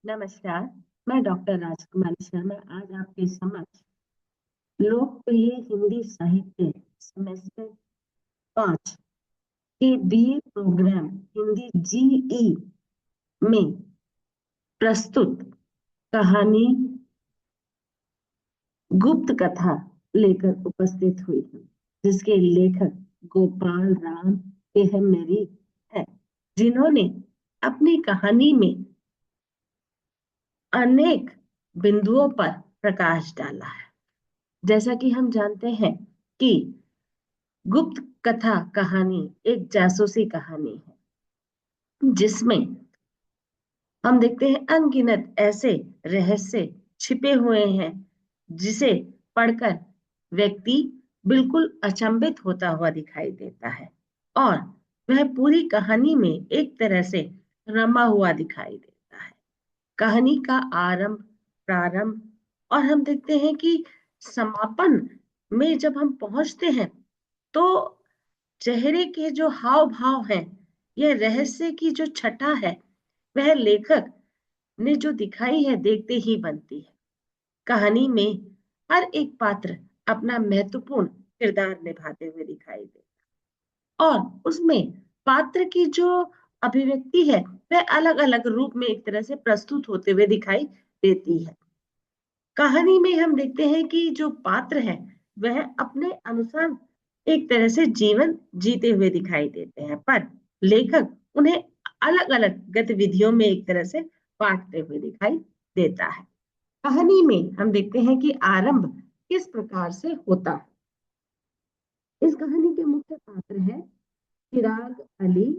नमस्कार। मैं डॉक्टर राजकुमारी शर्मा आज आपके समक्ष लोकप्रिय हिंदी साहित्य सेमेस्टर 5 के बीए प्रोग्राम हिंदी जीई में प्रस्तुत कहानी गुप्त कथा लेकर उपस्थित हुई हूँ, जिसके लेखक गोपाल राम केहमेरी है, जिन्होंने अपनी कहानी में अनेक बिंदुओं पर प्रकाश डाला है। जैसा कि हम जानते हैं कि गुप्त कथा कहानी एक जासूसी कहानी है, जिसमें हम देखते हैं अनगिनत ऐसे रहस्य छिपे हुए हैं, जिसे पढ़कर व्यक्ति बिल्कुल अचंभित होता हुआ दिखाई देता है और वह पूरी कहानी में एक तरह से रमा हुआ दिखाई देता है। कहानी का आरंभ, प्रारंभ और हम देखते हैं कि समापन में जब हम पहुंचते हैं तो चेहरे के जो हाव भाव हैं, यह रहस्य की जो छटा है, वह लेखक ने जो दिखाई है देखते ही बनती है। कहानी में हर एक पात्र अपना महत्वपूर्ण किरदार निभाते हुए दिखाई देता है और उसमें पात्र की जो अभिव्यक्ति है वह अलग अलग रूप में एक तरह से प्रस्तुत होते हुए दिखाई देती है। कहानी में हम देखते हैं कि जो पात्र है वह अपने अनुसार एक तरह से जीवन जीते हुए दिखाई देते हैं, पर लेखक उन्हें अलग अलग गतिविधियों में एक तरह से बांटते हुए दिखाई देता है। कहानी में हम देखते हैं कि आरंभ किस प्रकार से होता है। इस कहानी के मुख्य पात्र है चिराग अली,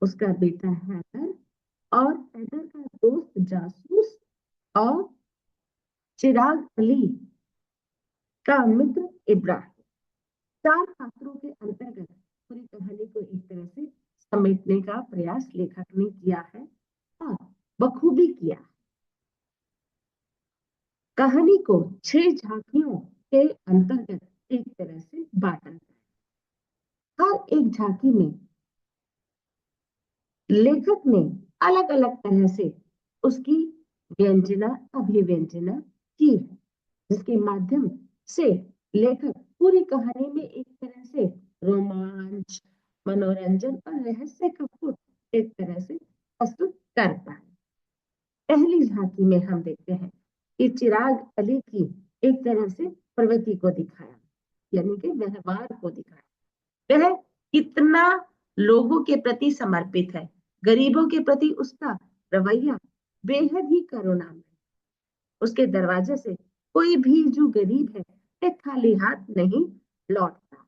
उसका बेटा हैदर और हैदर का दोस्त जासूस और चिराग अली का मित्र इब्राहिम। चार पात्रों के अंतर्गत पूरी कहानी को एक तरह से समेटने का प्रयास लेखक ने किया है और बखूबी किया। कहानी को 6 झांकियों के अंतर्गत एक तरह से बांटा गया। हर एक झांकी में लेखक ने अलग अलग तरह से उसकी व्यंजना अभिव्यंजना की है, जिसके माध्यम से लेखक पूरी कहानी में एक तरह से रोमांच, मनोरंजन और रहस्य का पुट एक तरह से प्रस्तुत करता है। पहली झांकी में हम देखते हैं कि चिराग अली की एक तरह से प्रवृत्ति को दिखाया, यानी कि व्यवहार को दिखाया। वह कितना लोगों के प्रति समर्पित है, गरीबों के प्रति उसका रवैया बेहद ही करुणामय। उसके दरवाजे से कोई भी जो गरीब है वह खाली हाथ नहीं लौटता।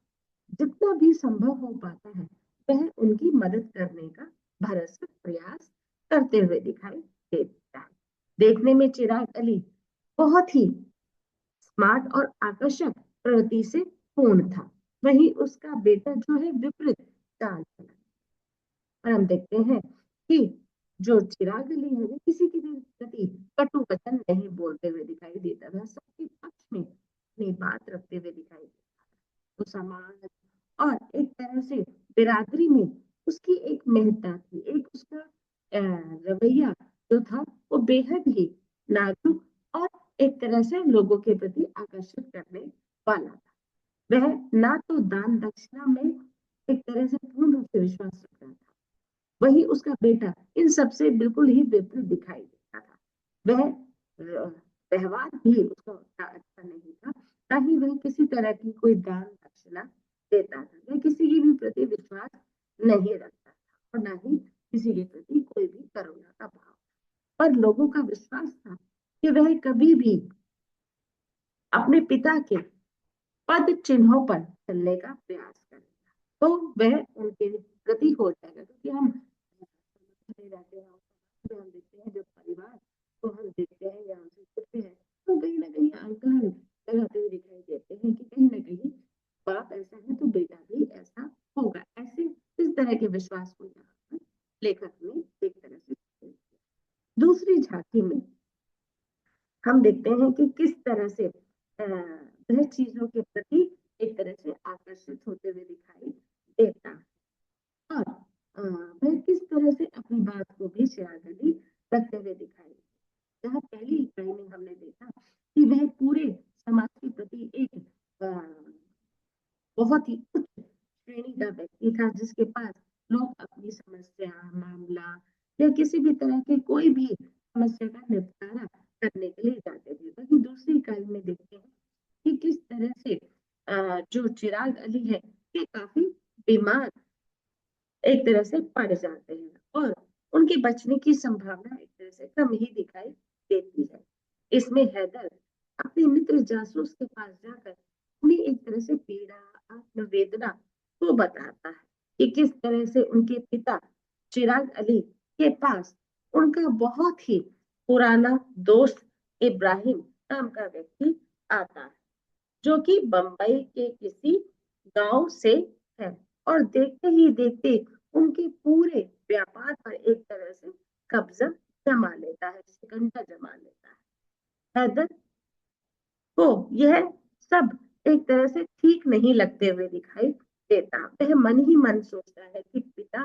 जितना भी संभव हो पाता है वह उनकी मदद करने का भरसक प्रयास करते हुए दिखाई देता है। देखने में चिराग अली बहुत ही स्मार्ट और आकर्षक प्रवृत्ति से पूर्ण था, वहीं उसका बेटा जो है विपरीत चाल चला। और हम देखते हैं कि जो चिराग अली है वो किसी के भी प्रति कटु वचन नहीं बोलते हुए दिखाई देता था, सबके पक्ष में अपनी बात रखते हुए दिखाई देता था। तो समाज और एक तरह से बिरादरी में उसकी एक महत्ता थी, एक उसका रवैया जो था वो बेहद ही नाजुक और एक तरह से लोगों के प्रति आकर्षित करने वाला था। वह ना तो दान दक्षिणा में एक तरह से पूर्ण रूप से विश्वास रखता था, वही उसका बेटा इन सबसे बिल्कुल ही विपरीत दिखाई देता था। वह व्यवहार भी उसका उतना अच्छा नहीं था, ना ही वह किसी तरह की कोई दान दक्षिणा देता था। वह किसी के भी प्रति विश्वास नहीं रखता था और ना ही किसी के प्रति कोई भी करुणा का भाव। पर लोगों का विश्वास था कि वह कभी भी अपने पिता के पद चिन्हों पर चलने का प्रयास करेगा, तो वह उनके प्रति हो जाएगा। क्योंकि हम रहते हैं, हम देखते हैं जब परिवार को हम देखते हैं या उनसे छुट्टे हैं तो कहीं ना कहीं आंकलन लगाते हुए दिखाई देते हैं कि कहीं ना कहीं बाप ऐसा है तो बेटा भी ऐसा होगा। ऐसे इस तरह के विश्वास को यहाँ पर लेखक ने एक तरह से। दूसरी झांकी में हम देखते हैं कि किस तरह से वह चीजों के प्रति एक तरह से आकर्षित होते हुए दिखाई देता है और वह किस तरह से अपनी बात को भी चिराग अली रखते हुए दिखाई जहाँ पहली इकाई में हमने देखा कि वह पूरे समाज के प्रति एक बहुत ही उच्च श्रेणी का व्यक्ति था, जिसके पास लोग अपनी समस्या, मामला या किसी भी तरह के कोई भी समस्या का निपटारा करने के लिए जाते थे। वहीं दूसरी इकाई में देखते हैं कि किस तरह से जो चिराग अली है, ये काफी बीमार एक तरह से पड़ जाते हैं और उनके बचने की संभावना एक तरह से कम ही दिखाई देती है। इसमें हैदर अपने मित्र जासूस के पास जाकर उन्हें एक तरह से पीड़ा, आत्मवेदना को बताता है कि किस तरह से उनके पिता चिराग अली के पास उनका बहुत ही पुराना दोस्त इब्राहिम नाम का व्यक्ति आता है, जो कि बंबई के किसी गांव से है और देखते ही देखते उनके पूरे व्यापार पर एक तरह से कब्जा जमा लेता है, शिकंजा जमा लेता है। हैदर को यह सब एक तरह से ठीक नहीं लगते हुए दिखाई देता। वह मन ही मन सोचता है कि पिता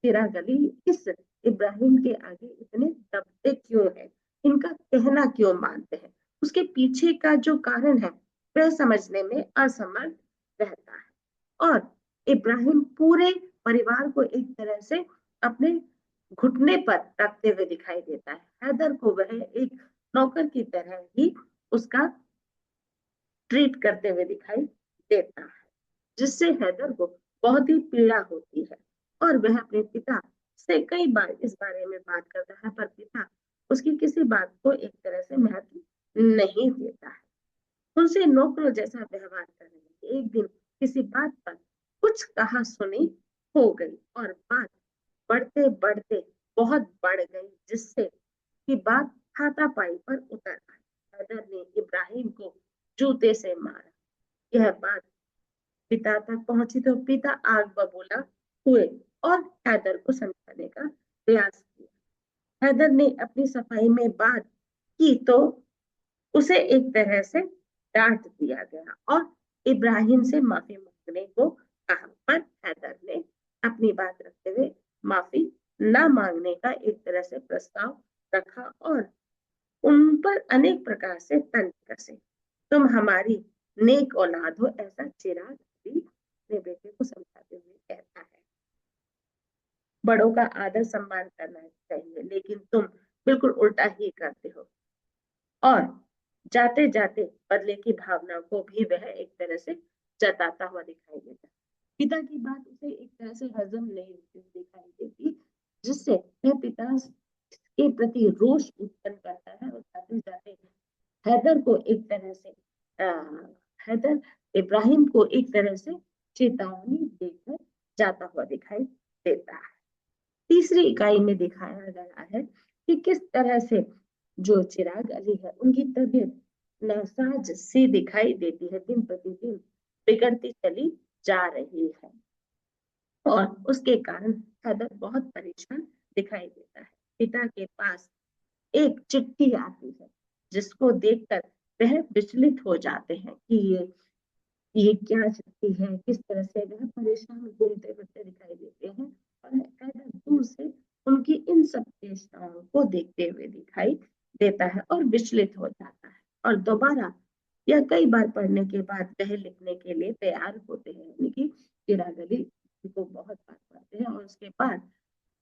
चिराग अली इस इब्राहिम के आगे इतने दबते क्यों है, इनका कहना क्यों मानते हैं। उसके पीछे का जो कारण है वह समझने में असमर्थ रहता है और इब्राहिम पूरे परिवार को एक तरह से अपने घुटने पर रखते हुए दिखाई देता है। हैदर को वह एक नौकर की तरह ही उसका ट्रीट करते हुए दिखाई देता है, जिससे हैदर को बहुत ही पीड़ा होती है और वह अपने पिता से कई बार इस बारे में बात करता है, पर पिता उसकी किसी बात को एक तरह से महत्व नहीं देता है। उनसे नौकरों जैसा व्यवहार करने लगे। एक दिन किसी बात पर कुछ कहा सुनी हो गई और बात बढ़ते बढ़ते बहुत बढ़ गई, जिससे कि बात हाथापाई पर उतर आई। हैदर ने इब्राहिम को जूते से मारा। यह बात पिता तक पहुंची तो पिता आग बबूला हुए और हैदर को समझाने का प्रयास किया। हैदर ने अपनी सफाई में बात की तो उसे एक तरह से डांट दिया गया और इब्राहिम से माफी मांगने को कहा, पर हैदर ने अपनी बात रखते हुए माफी न मांगने का एक तरह से प्रस्ताव रखा और उन पर अनेक प्रकार से तंज कसे। तुम हमारी नेक औलाद हो, ऐसा चिराग अली अपने बेटे को समझाते हुए कहता है। बड़ों का आदर सम्मान करना चाहिए, लेकिन तुम बिल्कुल उल्टा ही करते हो और जाते जाते बदले की भावना को भी वह एक तरह से जताता हुआ दिखाई देता है। पिता की बात उसे एक तरह से हजम नहीं दिखाई देती, जिससे वह पिता के प्रति रोष उत्पन्न करता है और जाते जाते हैदर को एक तरह से हैदर इब्राहिम को एक तरह से चेतावनी देकर जाता हुआ दिखाई देता है। तीसरी इकाई में दिखाया गया है कि किस तरह से जो चिराग अली है, उनकी तबीयत नासाज सी दिखाई देती है, दिन प्रतिदिन बिगड़ती चली जा रही है और उसके कारण हैदर बहुत परेशान दिखाई देता है। पिता के पास एक चिट्ठी आती है, जिसको देखकर वह विचलित हो जाते हैं कि ये क्या चिट्ठी है, किस तरह से वह परेशान घूमते फिरते दिखाई देते हैं और हैदर दूर से उनकी इन सब चेष्टाओं को देखते हुए दिखाई देता है और विचलित हो जाता है और दोबारा या कई बार पढ़ने के बाद वह लिखने के लिए तैयार होते हैं। यानी कि चिराग अली को बहुत बार पढ़ते हैं और उसके बाद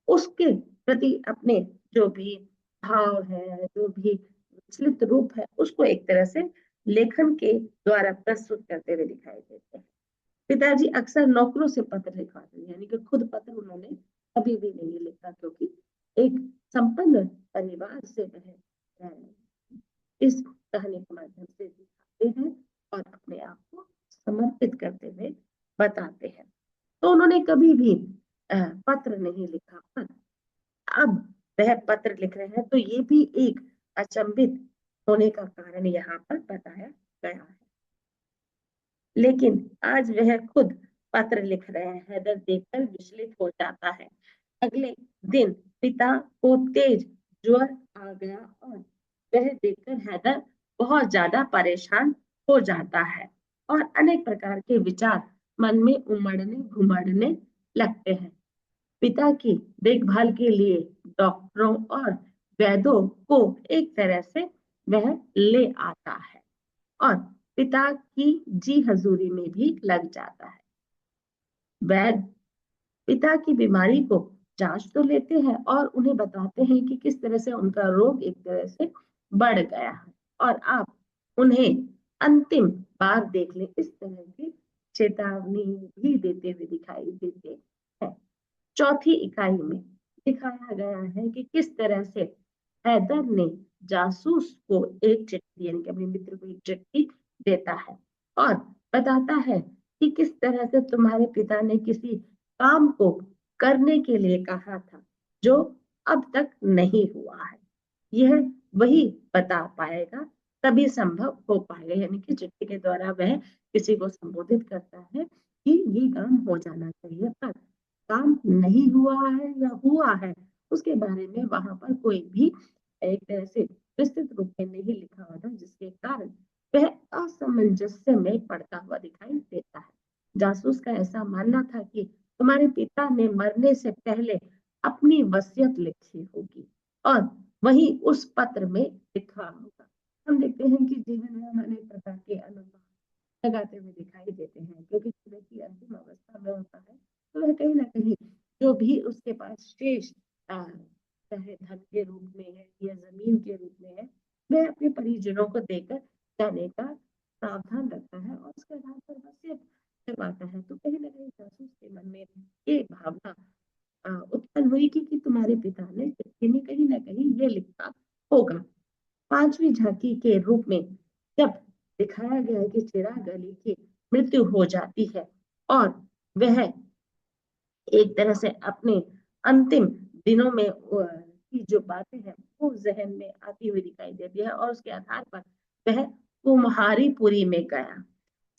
उसके प्रति अपने जो भी भाव है, जो भी विचलित रूप है, उसको एक तरह से लेखन के द्वारा प्रस्तुत करते हुए दिखाई देते हैं। पिताजी अक्सर नौकरों से पत्र लिखवाते हैं, यानी कि खुद पत्र उन्होंने कभी भी नहीं लिखा, क्योंकि एक संपन्न परिवार से वह इस कहानी के माध्यम से दिखाते हैं और अपने आप को समर्पित करते हुए बताते हैं। तो उन्होंने कभी भी पत्र नहीं लिखा, पर अब वह पत्र लिख रहे हैं, तो ये भी एक अचंभित होने का कारण यहाँ पर बताया गया है। लेकिन आज वह खुद पत्र लिख रहे हैं। हैदर देखकर विचलित हो जाता है। अगले दिन पिता को तेज ज्वर आ गया और वह देखकर हैदर बहुत ज्यादा परेशान हो जाता है और अनेक प्रकार के विचार मन में उमड़ने घुमड़ने लगते हैं। पिता की देखभाल के लिए डॉक्टरों और वैदों को एक तरह से वह ले आता है और पिता की जी हजूरी में भी लग जाता है। वैद पिता की बीमारी को जांच तो लेते हैं और उन्हें बताते हैं कि किस तरह से उनका रोग एक तरह से बढ़ गया है और आप उन्हें अंतिम बार देख ले, इस तरह की चेतावनी भी देते हुए दिखाई देते हैं। चौथी इकाई में दिखाया गया है कि किस तरह से हैदर ने जासूस को एक चिट्ठी यानी कि अपने मित्र को एक चिट्ठी देता है और बताता है कि किस तरह से तुम्हारे पिता ने किसी काम को करने के लिए कहा था जो अब तक नहीं हुआ है। यह वही बता पाएगा, तभी संभव हो पाएगा। यानी कि चिट्ठी के द्वारा वह किसी को संबोधित करता है कि ये काम हो जाना चाहिए, पर काम नहीं हुआ है या हुआ है उसके बारे में वहां पर कोई भी एक तरह से विस्तृत रूप में नहीं लिखा हुआ था, जिसके कारण वह असमंजस्य में पड़ता हुआ दिखाई देता है। जासूस का ऐसा मानना था कि तुम्हारे पिता ने मरने से पहले अपनी वसीयत लिखी होगी और वही उस पत्र में लिखा होगा। हम देखते हैं कि जीवन में हम अनेक प्रकार के अनुभव लगाते हुए दिखाई देते हैं, क्योंकि व्यक्ति अंतिम अवस्था में होता है तो वह कहीं ना कहीं जो भी उसके पास शेष चाहे धन के रूप में है या जमीन के रूप में है, वह अपने परिजनों को देकर जाने का प्रावधान रखता है और उसके आधार पर वसीयत करवाता है। तो कहीं ना कहीं जासूस के मन में ये भावना उत्पन्न हुई कि तुम्हारे पिता ने चिट्ठी में कहीं ना कहीं ये लिखा होगा। पांचवी झांकी के रूप में जब दिखाया गया है कि चिराग अली की मृत्यु हो जाती है और वह एक तरह से अपने अंतिम दिनों में की जो बातें हैं वो जहन में आती हुई दिखाई देती है और उसके आधार पर वह कुम्हारीपुरी में गया।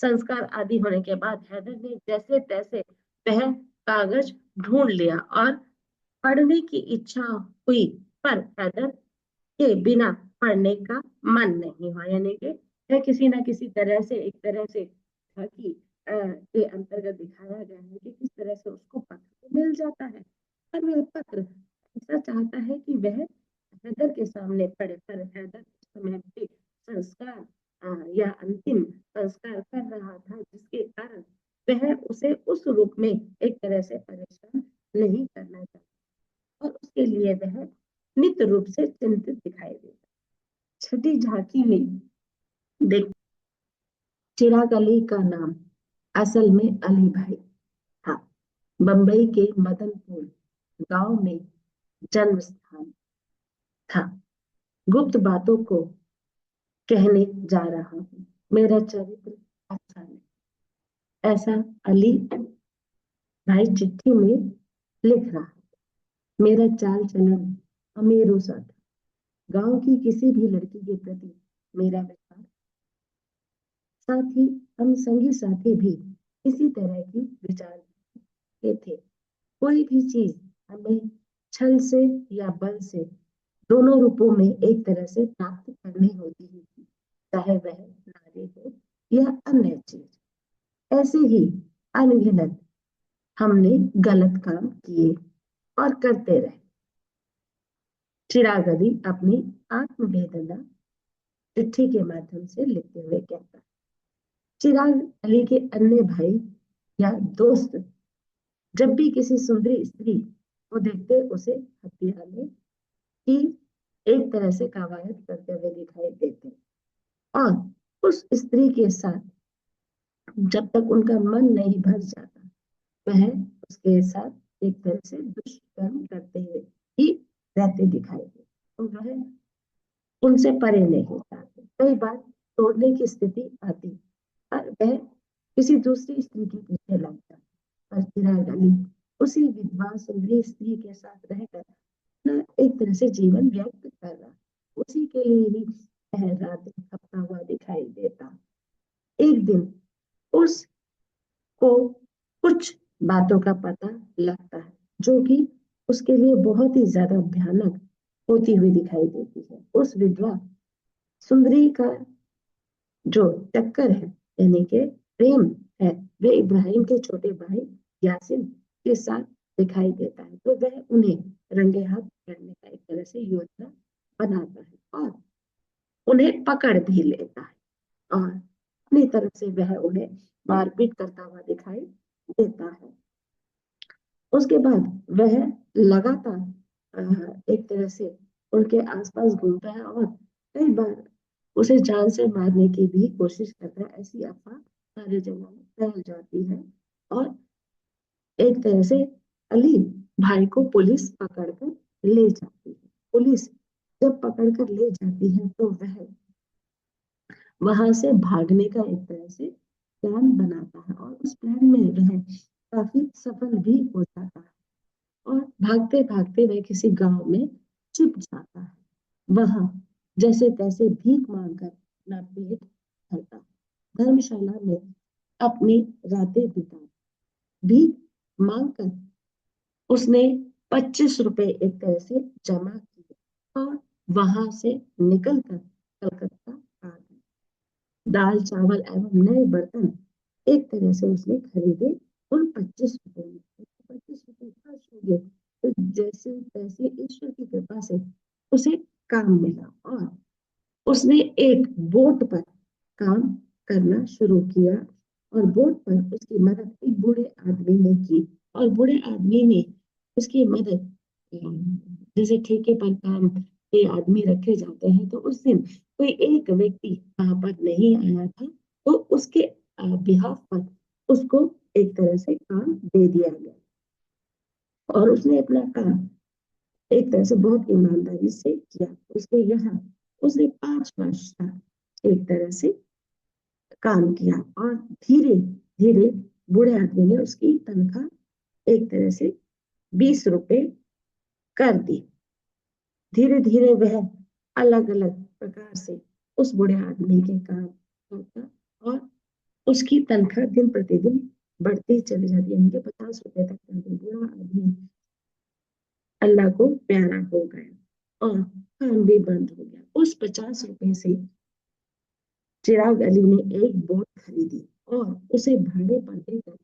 संस्कार आदि होने के बाद हैदर ने जैसे तैसे वह कागज ढूंढ लिया और पढ़ने की इच्छा हुई, पर हैदर के बिना पढ़ने का मन नहीं हुआ। यानी कि वह किसी ना किसी तरह से एक तरह से झांकी के अंतर्गत दिखाया गया है कि किस तरह से उसको पत्र मिल जाता है, पर वह पत्र ऐसा चाहता है कि वह हैदर के सामने पढ़े, पर हैदर उस समय पे संस्कार या अंतिम संस्कार कर रहा था, जिसके कारण वह उसे उस रूप में एक तरह से परेशान नहीं करना चाहता और उसके लिए वह नित्य रूप से चिंतित दिखाई देता। छठी झांकी में देख चिराग अली का नाम असल में अली भाई था। बंबई के मदनपुर गांव में जन्म स्थान था। गुप्त बातों को कहने जा रहा हूँ, मेरा चरित्र अच्छा नहीं, ऐसा अली भाई चिट्ठी में लिख रहा है। मेरा चाल चलन अमीरों सा था। गांव की किसी भी लड़की के प्रति मेरा व्यवहार, साथ ही हम संगी साथी भी इसी तरह की विचार के थे। कोई भी चीज हमें छल से या बल से, दोनों रूपों में एक तरह से प्राप्त करनी होती है, चाहे वह नारी हो या अन्य चीज। ऐसे ही अनगिनत हमने गलत काम किए और करते रहे। चिराग अली अपनी आत्मवेदना चिट्ठी के माध्यम से लिखते हुए कहता है। चिराग अली के अन्य भाई या दोस्त जब भी किसी सुंदरी स्त्री को देखते उसे हथियाने की एक तरह से कवायद करते हुए दिखाई देते और उस स्त्री के साथ जब तक उनका मन नहीं भर जाता, वह उसके साथ एक तरह से दुष्कर्म करते हुए ही रहते दिखाई देते और वह उनसे परे नहीं जाते। कई बार तोड़ने की स्थिति आती और वह किसी दूसरी स्त्री के पीछे लग जाता, पर चिराग अली उसी विधवा सुंदरी स्त्री के साथ रहकर न एक तरह से जीवन व्यक्त कर रहा, उसी के लिए ही वह रात खपता हुआ दिखाई देता। एक दिन उसको कुछ बातों का पता लगता है जो कि उसके लिए बहुत ही ज्यादा भयानक होती हुई दिखाई देती है। उस विधवा सुंदरी का जो टक्कर है यानी कि प्रेम है, वे इब्राहिम के छोटे भाई यासिन के साथ दिखाई देता है, तो वह उन्हें रंगे हाथ पकड़ने का एक तरह से योजना बनाता है और उन्हें पकड़ भी लेता है और अपनी तरफ से वह उन्हें मारपीट करता हुआ दिखाई देता है। उसके बाद वह लगातार एक तरह से उनके आसपास घूमता है और कई बार उसे जान से मारने की भी कोशिश करता है। ऐसी अफवाह सारी जगह में फैल जाती है और एक तरह से अली भाई को पुलिस पकड़कर ले जाती है। पुलिस जब पकड़कर ले जाती है तो वह वहां से भागने का एक तरह से प्लान बनाता है और उस प्लान में वह काफी सफल भी हो जाता है और भागते भागते वह किसी गांव में छिप जाता है। वहां जैसे तैसे भीख मांगकर अपना पेट भरता है। धर्मशाला में अपनी रातें बिता भीख मांगकर उसने 25 रुपए एक तरह से जमा किए और वहां से निकलकर कलकत्ता आ गया। दाल चावल एवं नए बर्तन एक तरह से उसने खरीदे उन 25 रुपए में। 25 रुपए खर्च हो गए तो जैसे तैसे ईश्वर की कृपा से उसे काम मिला और उसने एक बोट पर काम करना शुरू किया और बोट पर उसकी मदद एक बूढ़े आदमी ने की और बूढ़े आदमी ने उसकी मदद जैसे ठेके पर काम के आदमी रखे जाते हैं तो उस दिन कोई एक व्यक्ति वहां पर नहीं आया था तो उसके बिहाफ पर उसको एक तरह से काम दे दिया गया और उसने अपना काम एक तरह से बहुत ईमानदारी से किया। उसने 5 वर्ष तक एक तरह से काम किया और धीरे धीरे बूढ़े आदमी ने उसकी तनख्वाह एक तरह से 20 रुपए कर दी। धीरे धीरे वह अलग अलग प्रकार से उस बूढ़े आदमी के काम करता और उसकी तनख्वाह दिन प्रतिदिन बढ़ती चली जाती है। उनके 50 रुपए तक कर दी। बूढ़ा आदमी अल्लाह को प्यारा हो गया और काम भी बंद हो गया। उस 50 रुपए से चिराग अली ने एक बोट खरीदी और उसे भाड़े पर देकर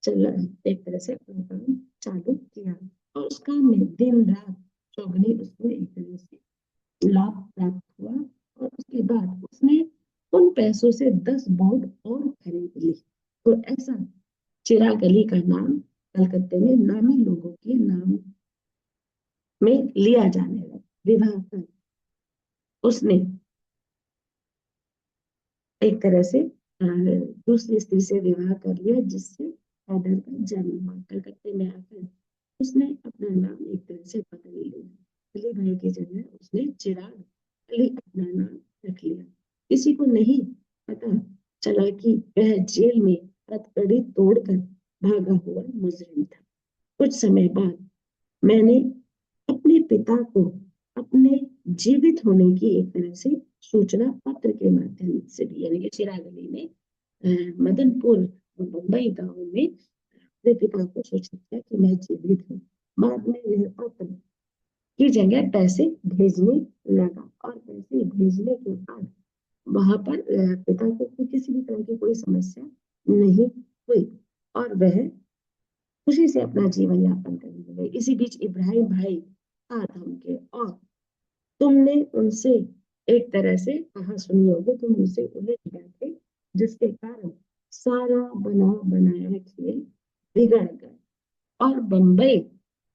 चला एक तरह से अपना काम चालू किया और उस काम में दिन रात चौगने उसको एक तरह से लाभ प्राप्त हुआ और उसके बाद उसने उन पैसों से 10 बोट और खरीद ली। तो ऐसा चिराग अली का नाम कलकत्ते में नामी लोगों के नाम में लिया जाने लगा। विवाह कर उसने एक तरह से दूसरी स्त्री से विवाह कर लिया जिससे हैदर का जन्म हुआ। कलकत्ते में आकर उसने अपना नाम एक तरह से बदल लिया। अली भाई की जगह उसने चिराग अली अपना नाम रख लिया। किसी को नहीं पता चला कि वह जेल में हथकड़ी तोड़कर भागा हुआ मुजरिम था। कुछ समय बाद मैंने अपने पिता को अपने जीवित होने की एक तरह से सूचना पत्र के माध्यम से दी। यानी कि चिराग अली ने मदनपुर मुंबई गांव में अपने पिता को सूचित किया कि मैं जीवित हूँ। बाद में वह पत्र की जगह पैसे भेजने लगा और पैसे भेजने के बाद वहां पर पिता को किसी भी तरह की कोई समस्या नहीं हुई और वह खुशी से अपना जीवन यापन करने लगे। इसी बीच इब्राहिम भाई आ धमके और तुमने उनसे एक तरह से कहा सुनी होगी, तुम उनसे उलझ गए थे जिसके कारण सारा बना बनाया खेल बिगड़ गया और बंबई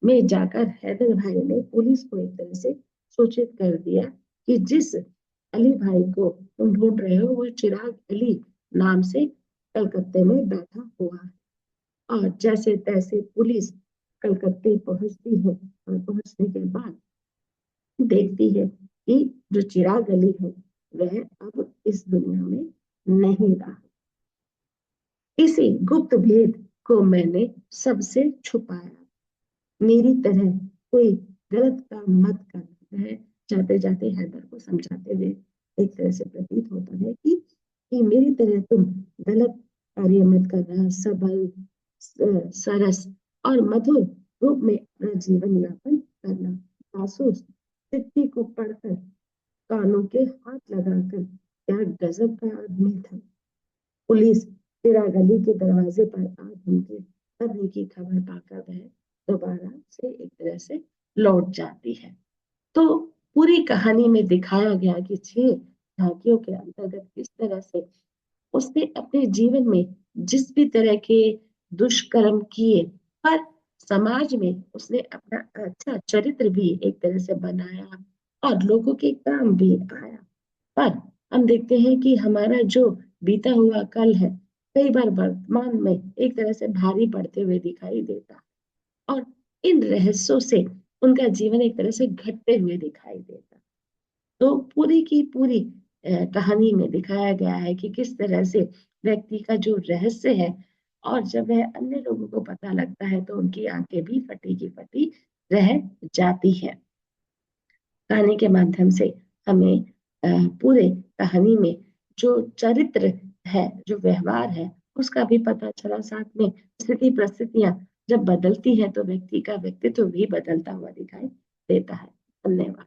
में जाकर हैदर भाई ने पुलिस को एक तरह से सूचित कर दिया कि जिस अली भाई को तुम ढूंढ रहे हो वो चिराग अली नाम से कलकत्ते में बैठा हुआ है। और जैसे तैसे पुलिस कलकत्ते पहुंचती है और पहुंचने के बाद देखती है कि जो चिराग अली है वह अब इस दुनिया में नहीं रहा। इसी गुप्त भेद को मैंने सबसे छुपाया। मेरी तरह कोई गलत काम मत कर। वह जाते जाते हैदर को समझाते हुए एक तरह से प्रतीत होता है कि मेरी तरह तुम गलत कार्य मत करना। सबल सरस और मधुर रूप में अपना जीवन यापन करना। जासूस चिट्ठी को पढ़कर कानों के हाथ लगाकर क्या गजब का आदमी था। पुलिस चिराग अली के दरवाजे पर आ धमकी करने की खबर पाकर वह दोबारा से एक तरह से लौट जाती है। तो पूरी कहानी में दिखाया गया कि 6 झांकियों के अंतर्गत किस तरह से उसने अपने जीवन में जिस भी तरह के दुष्कर्म किए, पर समाज में उसने अपना अच्छा चरित्र भी एक तरह से बनाया और लोगों के काम भी आया। पर हम देखते हैं कि हमारा जो बीता हुआ कल है, कई बार वर्तमान में एक तरह से भारी पड़ते हुए दिखाई देता है और इन रहस्यों से उनका जीवन एक तरह से घटते हुए दिखाई देता है। तो पूरी की पूरी कहानी में दिखाया गया है कि किस तरह से व्यक्ति का जो रहस्य है और जब वह अन्य लोगों को पता लगता है तो उनकी आंखें भी फटी की फटी रह जाती है। कहानी के माध्यम से हमें पूरे कहानी में जो चरित्र है, जो व्यवहार है, उसका भी पता चला। साथ में स्थिति परिस्थितियां जब बदलती हैं तो व्यक्ति का व्यक्तित्व भी बदलता हुआ दिखाई देता है। धन्यवाद।